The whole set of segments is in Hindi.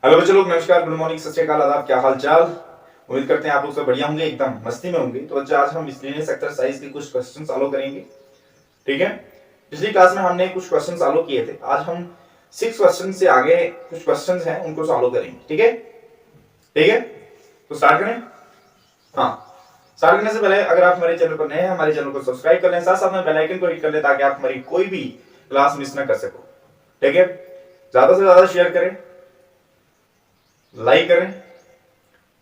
हेलो बच्चों लोग, नमस्कार, गुड मॉर्निंग, सत श्री अकाल, आदाब, क्या हाल चाल। उम्मीद करते हैं आप लोग सब बढ़िया होंगे, एकदम मस्ती में होंगे। तो बच्चा, आज हम मिसलेनियस एक्सरसाइज के कुछ क्वेश्चन सॉल्व करेंगे। ठीक है, पिछली क्लास में हमने कुछ क्वेश्चन सॉल्व किए थे। आज हम 6 क्वेश्चन से आगे कुछ क्वेश्चन हैं उनको सॉल्व करेंगे। ठीक है, ठीक है, तो स्टार्ट करें। हाँ, स्टार्ट करने से पहले अगर आप हमारे चैनल पर नए हैं, हमारे चैनल को सब्सक्राइब कर लें, साथ साथ में बेल आइकन को हिट कर लें ताकि आप हमारी कोई भी क्लास मिस ना कर सको। ठीक है, ज्यादा से ज्यादा शेयर करें, लाइक करें,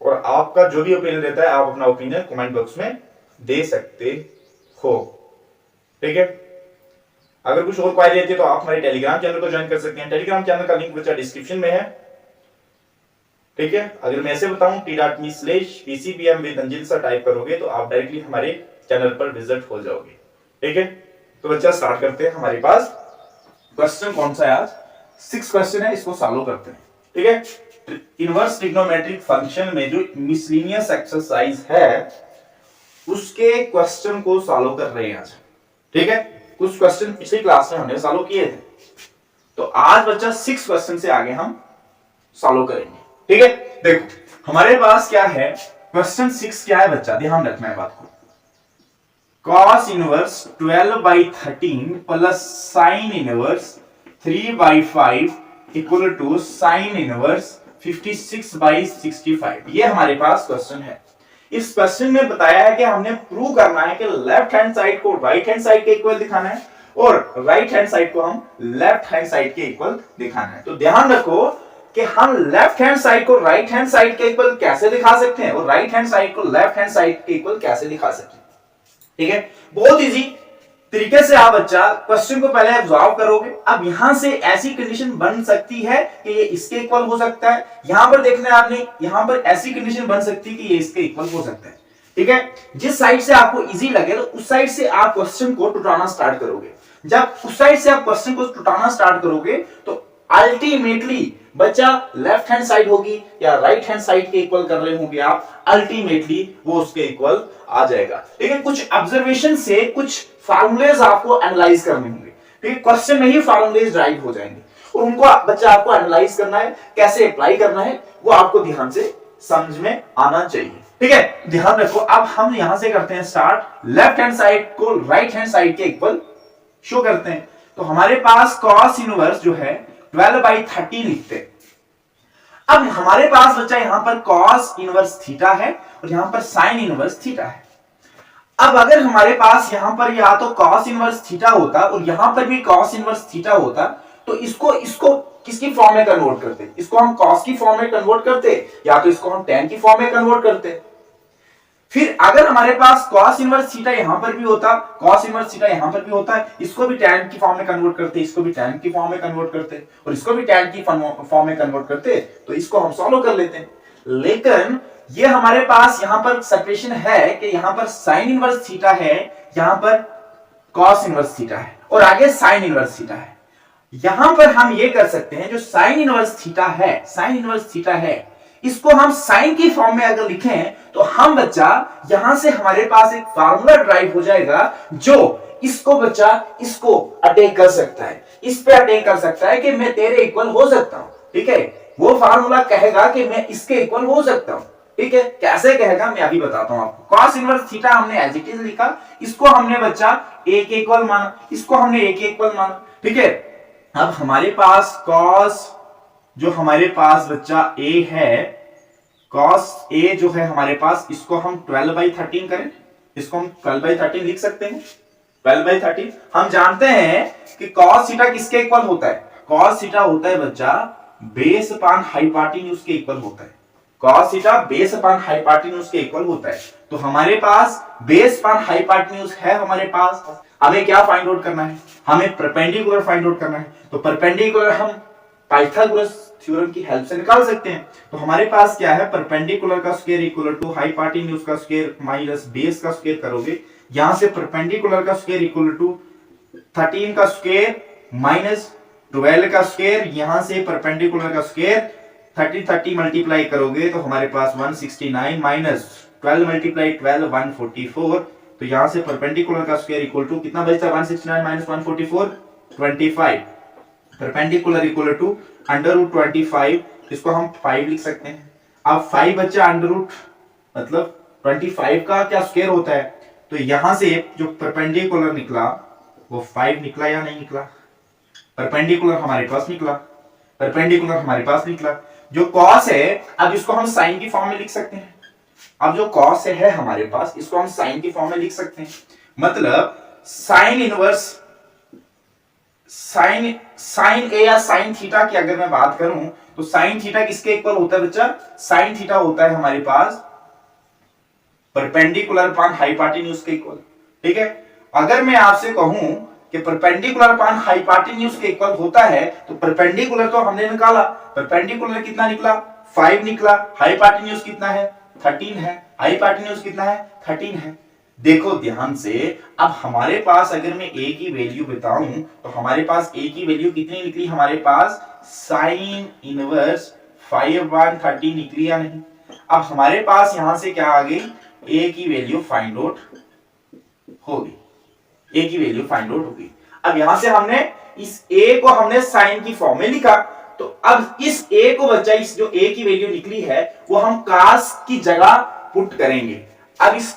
और आपका जो भी ओपिनियन रहता है आप अपना ओपिनियन कमेंट बॉक्स में दे सकते हो। ठीक है, अगर कुछ और क्वारी रहती है तो आप हमारे टेलीग्राम चैनल को ज्वाइन कर सकते हैं। टेलीग्राम चैनल का लिंक बच्चा डिस्क्रिप्शन में है। ठीक है, अगर मैं ऐसे बताऊं t.me/pcbm with अंजिल सा टाइप करोगे तो आप डायरेक्टली हमारे चैनल पर विजिट हो जाओगे। ठीक है, तो बच्चा स्टार्ट करते हैं। हमारे पास क्वेश्चन कौन सा है आज? 6 क्वेश्चन है, इसको सॉल्व करते हैं। ठीक है, इनवर्स ट्रिग्नोमेट्रिक फंक्शन में जो मिसलेनियस एक्सरसाइज है उसके क्वेश्चन को सॉल्व कर रहे हैं आज। ठीक है, कुछ क्वेश्चन पिछली क्लास में हमने सॉल्व किए थे, तो आज बच्चा 6 क्वेश्चन से आगे हम सॉल्व करेंगे। ठीक है, देखो हमारे पास क्या है, क्वेश्चन 6 क्या है बच्चा, ध्यान रखना है बात को। cos inverse 12/13 plus sin inverse 3/5 equal to sin inverse 56/65। ये हमारे पास क्वेश्चन है। इस क्वेश्चन में बताया है कि हमने प्रूव करना है कि लेफ्ट हैंड साइड को राइट हैंड साइड के इक्वल दिखाना है और राइट हैंड साइड को हम लेफ्ट हैंड साइड के इक्वल दिखाना है। तो ध्यान रखो कि हम लेफ्ट हैंड साइड को राइट हैंड साइड के इक्वल कैसे दिखा सकते हैं और राइट हैंड साइड को लेफ्ट हैंड साइड के इक्वल कैसे दिखा सकते हैं। ठीक है, बहुत इजी तरीके से आप बच्चा क्वेश्चन को पहले ऑब्जर्व करोगे। अब यहां से ऐसी कंडीशन बन सकती है कि ये इसके इक्वल हो सकता है। यहां पर देखना है आपने, यहां पर ऐसी कंडीशन बन सकती है कि ये इसके इक्वल हो सकता है। ठीक है, जिस साइड से आपको इजी लगे तो उस साइड से आप क्वेश्चन को टुटाना स्टार्ट करोगे। जब उस साइड से आप क्वेश्चन को टुटाना स्टार्ट करोगे तो अल्टीमेटली बच्चा लेफ्ट हैंड साइड होगी या राइट हैंड साइड के इक्वल कर रहे होंगे आप, अल्टीमेटली वो उसके इक्वल आ जाएगा। ठीक है, कुछ ऑब्जर्वेशन से कुछ फार्मूलेज आपको एनालाइज करने होंगे। ठीक है, क्वेश्चन में ही फार्मूलेज राइट हो जाएंगे और उनको बच्चा आपको एनालाइज करना है, कैसे अप्लाई करना है वो आपको ध्यान से समझ में आना चाहिए। ठीक है, ध्यान रखो। अब हम यहां से करते हैं स्टार्ट, लेफ्ट हैंड साइड को राइट हैंड साइड के इक्वल शो करते हैं। तो हमारे पास cos इनवर्स जो है 12/13 लिखते हैं। अब हमारे पास बच्चा यहां पर cos इनवर्स थीटा है और यहां पर sin इनवर्स थीटा है। अब अगर हमारे पास यहां पर या तो cos इनवर्स थीटा होता और यहां पर भी cos इनवर्स थीटा होता तो इसको किसकी फॉर्म में कन्वर्ट करते? इसको हम cos की फॉर्म में कन्वर्ट करते या तो इसको हम tan की फॉर्म में कन्वर्ट करते। फिर अगर हमारे पास cos इनवर्स थीटा यहां पर भी होता, cos इनवर्स थीटा यहां पर भी होता है, इसको भी tan की फॉर्म में कन्वर्ट करते, इसको भी tan की फॉर्म में कन्वर्ट करते और इसको भी tan की फॉर्म में कन्वर्ट करते, तो इसको हम सॉल्व कर लेते हैं। लेकिन ये हमारे पास यहां पर सेपरेशन है कि यहां पर sin इनवर्स थीटा है, यहां पर cos इनवर्स थीटा है और आगे sin इनवर्स थीटा है। यहां पर हम ये कर सकते हैं, जो sin इनवर्स थीटा है, sin इनवर्स थीटा है, इसको हम साइन की फॉर्म में अगर लिखें तो हम बच्चा यहां से हमारे पास एक फार्मूला ड्राइव हो जाएगा जो इसको बच्चा इसको अटैक कर सकता है, इस पे अटैक कर सकता है कि मैं तेरे इक्वल हो सकता हूं। ठीक है, वो फार्मूला कहेगा कि मैं इसके इक्वल हो सकता हूं। ठीक है, कैसे कहेगा मैं अभी बताता हूं आपको। cos इनवर्स थीटा हमने एज इट इज लिखा, इसको हमने बच्चा a के इक्वल माना, इसको हमने a के इक्वल माना। ठीक है, अब हमारे पास cos जो हमारे पास बच्चा a है, cos a जो है हमारे पास, इसको हम 12/13 करें, इसको हम 12/13 लिख सकते हैं। 12/13 हम जानते हैं कि cos थीटा किसके इक्वल होता है? cos थीटा होता है बच्चा बेस अपॉन हाइपोटेन्यूज के इक्वल होता है। cos theta base upon hypotenuse के इक्वल होता है। तो हमारे पास बेस अपॉन हाइपोटेन्यूज है हमारे पास। हमें क्या फाइंड आउट करना है? हमें परपेंडिकुलर फाइंड आउट करना है। तो परपेंडिकुलर हम पाइथागोरस थ्योरम की हेल्प से निकाल सकते हैं। तो हमारे पास क्या है, परपेंडिकुलर का स्क्वायर इक्वल टू हाइपोटेन्यूज का स्क्वायर माइनस बेस का स्क्वायर करोगे, यहां से परपेंडिकुलर का स्क्वायर इक्वल टू 13 का स्क्वायर माइनस 12 का स्क्वायर, यहां से परपेंडिकुलर का स्क्वायर 30 मल्टीप्लाई करोगे तो हमारे पास 169 माइनस 12 मल्टीप्लाई 12 144। तो यहां से परपेंडिकुलर का स्क्वायर इक्वल टू कितना बचता है? 169 minus 144 25। Perpendicular equal to under root 25 इसको हम 5 लिख सकते हैं। अब 5 बच्चा अंडर रूट मतलब 25 का क्या स्क्वायर होता है, तो यहां से जो परपेंडिकुलर निकला वो 5 निकला या नहीं निकला, परपेंडिकुलर हमारे पास निकला, परपेंडिकुलर हमारे पास निकला। जो कॉस है अब इसको हम साइन की फॉर्म में लिख सकते हैं। अब जो कॉस है हमारे पास इसको हम साइन की फॉर्म में लिख सकते हैं, मतलब साइन इनवर्स साइन ए या साइन थीटा की अगर मैं बात करूं तो साइन थीटा किसके इक्वल होता है बच्चा, साइन थीटा होता है हमारे पास परपेंडिकुलर अपॉन हाइपोटेन्यूज के इक्वल। ठीक है, अगर मैं आपसे कहूं कि परपेंडिकुलर अपॉन हाइपोटेन्यूज के इक्वल होता है तो परपेंडिकुलर तो हमने निकाला, परपेंडिकुलर कितना निकला 5 निकला, हाइपोटेन्यूज कितना है 13 है, हाइपोटेन्यूज कितना है 13 है। देखो ध्यान से, अब हमारे पास अगर मैं a की वैल्यू बताऊं तो हमारे पास a की वैल्यू कितनी निकली, हमारे पास साइन इनवर्स 5/13 निकली या नहीं। अब हमारे पास यहां से क्या आ गई, a की वैल्यू फाइंड आउट होगी, a की वैल्यू फाइंड आउट होगी। अब यहां से हमने इस a को हमने साइन की फॉर्म में लिखा, तो अब इस a को बच्चा इस जो a की वैल्यू निकली है वो हम cos की जगह पुट करेंगे। अब इस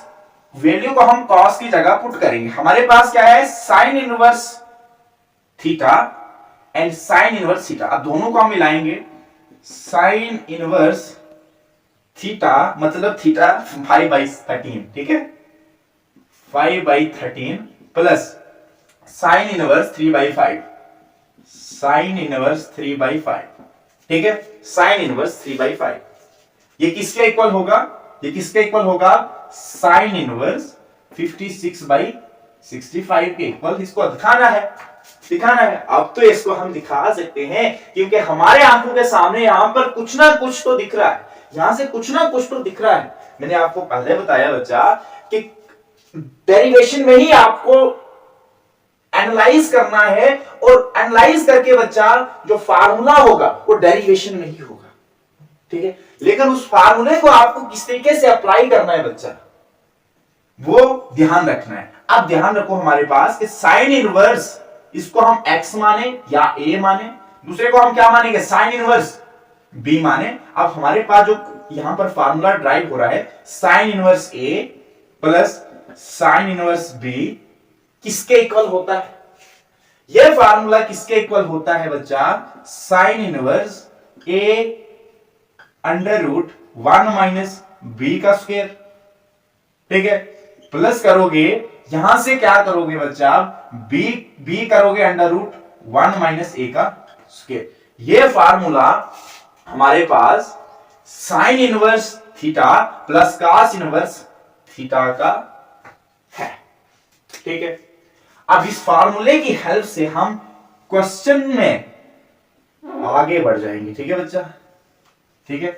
वैल्यू को हम cos की जगह पुट करेंगे, हमारे पास क्या है sine inverse theta and sign inverse theta. अब दोनों को हम मिलाएंगे, साइन इनवर्स थीटा मतलब थीटा 5/13, ठीक है 5/13 plus sine inverse 3/5, sine inverse 3/5, ठीक है साइन इनवर्स 3/5। ये किसके इक्वल होगा, ये किसके इक्वल होगा, साइन इनवर्स 56/65 के इक्वल। इसको दिखाना है, दिखाना है। अब तो इसको हम दिखा सकते हैं क्योंकि हमारे आंखों के सामने यहां पर कुछ ना कुछ तो दिख रहा है, यहां से कुछ ना कुछ तो दिख रहा है। मैंने आपको पहले बताया बच्चा कि डेरिवेशन में ही आपको एनालाइज करना है और एनालाइज करके बच्चा जो फार्मूला होगा वो डेरिवेशन में ही होगा, ठीक है। लेकिन उस फार्मूले को आपको किस तरीके से अप्लाई करना है बच्चा, वो ध्यान रखना है। अब ध्यान रखो हमारे पास कि साइन इनवर्स इसको हम x माने या a माने, दूसरे को हम क्या मानेंगे साइन इनवर्स b माने। अब हमारे पास जो यहां पर फार्मूला ड्राइव हो रहा है sine inverse a plus sine inverse b किसके इक्वल होता है, यह फार्मूला किसके इक्वल होता है बच्चा, sine inverse a under root 1 minus b का स्क्वायर, ठीक है प्लस करोगे यहां से क्या करोगे बच्चा, b करोगे अंडर रूट 1 माइनस a का स्क्वायर। यह फार्मूला हमारे पास sine inverse theta plus cos inverse theta का है, ठीक है। अब इस फार्मूले की हेल्प से हम क्वेश्चन में आगे बढ़ जाएंगे, ठीक है बच्चा, ठीक है,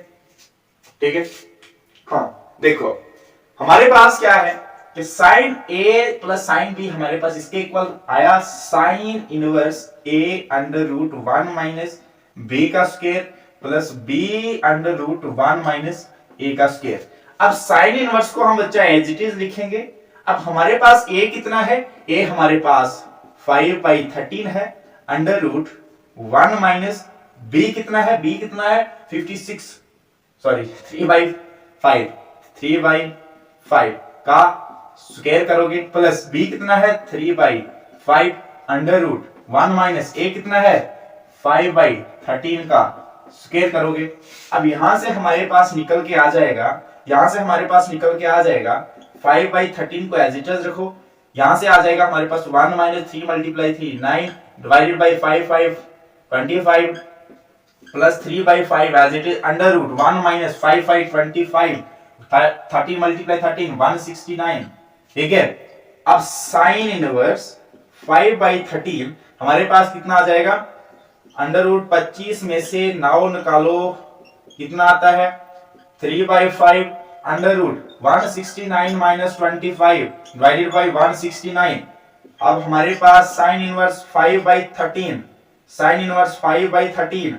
ठीक है। हाँ देखो हमारे पास क्या है कि sine a plus sine b हमारे पास इसके इक्वल आया sine inverse a under root 1 minus b का square plus b under root 1 minus a का स्क्वायर। अब साइन इनवर्स को हम बच्चा एज इट इज लिखेंगे। अब हमारे पास a कितना है, a हमारे पास 5/13 है अंडर रूट 1 माइनस b कितना है, b कितना है 3/5 का स्क्वायर करोगे प्लस b कितना है 3/5 अंडर रूट 1 माइनस a कितना है 5/13 का स्क्वायर करोगे। अब यहां से हमारे पास निकल के आ जाएगा, यहां से हमारे पास निकल के आ जाएगा 5/13 को एज इट इज रखो, यहां से आ जाएगा हमारे पास 1 minus 3 multiply 3 9 divided by 5 25 plus 3/5 as it is under root 1 minus 5 25 13 multiply 13 169, ठीक है। अब साइन इनवर्स 5/13 हमारे पास कितना आ जाएगा, अंडर रूट 25 में से 9 निकालो कितना आता है 3/5 under root 169 minus 25 divided by 169। अब हमारे पास साइन इनवर्स 5/13, साइन इनवर्स 5/13,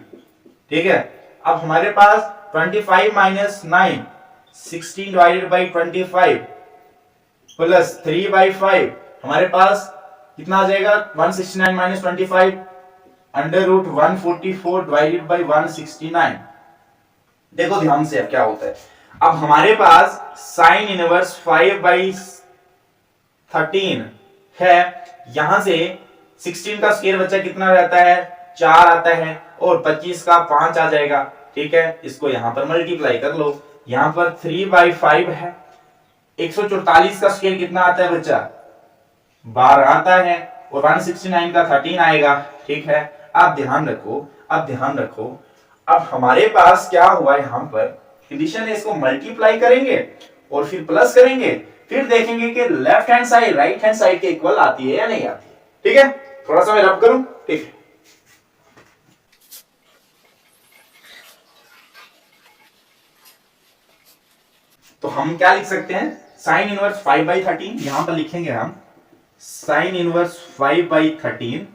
ठीक है। अब हमारे पास 25 माइनस 9 16 डिवाइडेड बाय 25 प्लस 3/5 हमारे पास कितना आ जाएगा 169 minus 25 under root 144 divided by 169, देखो ध्यान से अब क्या होता है, अब हमारे पास साइन इनवर्स 5/13 है, यहां से 16 का स्क्वायर बच्चा कितना रहता है, 4 आता है, और 25 का 5 आ जाएगा, ठीक है। इसको यहां पर मल्टीप्लाई कर लो, यहां पर 3/5 है, 144 का स्क्वायर कितना आता है बच्चा, 12 आता है, और 169 का 13 आएगा, ठीक है। अब ध्यान रखो, अब हमारे पास क्या हुआ, यहां पर कंडीशन है, इसको मल्टीप्लाई करेंगे और फिर प्लस करेंगे, फिर देखेंगे कि left hand side right hand side के इक्वल आती है या नहीं आती है, ठीक है। थोड़ा सा मैं रब करूं, ठीक है। तो हम क्या लिख सकते हैं, साइन इनवर्स 5/13, यहां पर लिखेंगे हम sign inverse 5/13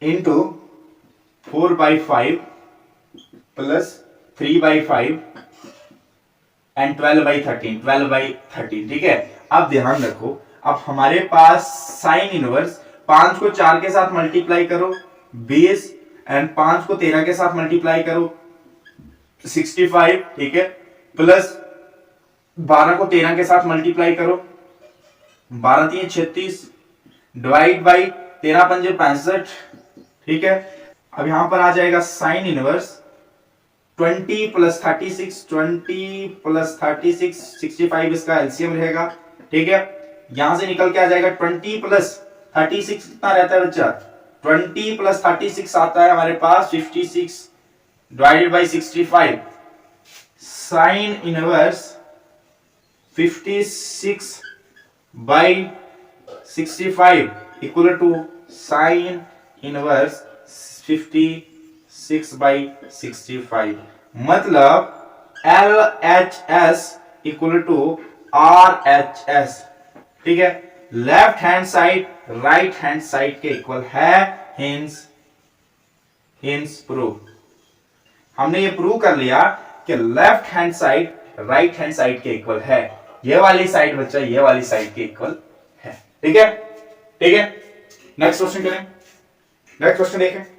into 4/5 plus 3/5 and 12/13, ठीक है। अब ध्यान रखो, अब हमारे पास साइन इनवर्स 5 को 4 के साथ मल्टीप्लाई करो 20, एंड 5 को 13 के साथ मल्टीप्लाई करो 65, ठीक है, प्लस 12 को 13 के साथ मल्टीप्लाई करो 12 3 36, डिवाइड बाई 13 5 65, ठीक है। अब यहां पर आ जाएगा साइन इनवर्स 20 प्लस 36, 20 प्लस 36 65, इसका एलसीएम रहेगा, ठीक है। यहां से निकल के आ जाएगा 20 प्लस 36 कितना रहता है बच्चा, 20 प्लस 36 आता है हमारे पास 56, divided by 65, sine inverse 56 by 65 equal to sine inverse 56 by 65, मतलब LHS इक्वल टू RHS, ठीक है। Left hand side right hand side के इक्वल है, हिंस प्रूव। हमने ये प्रूव कर लिया कि left hand side right hand side के इक्वल है, ये वाली साइड बच्चा ये वाली साइड के इक्वल है, ठीक है, ठीक है। नेक्स्ट क्वेश्चन करें, नेक्स्ट क्वेश्चन देखें।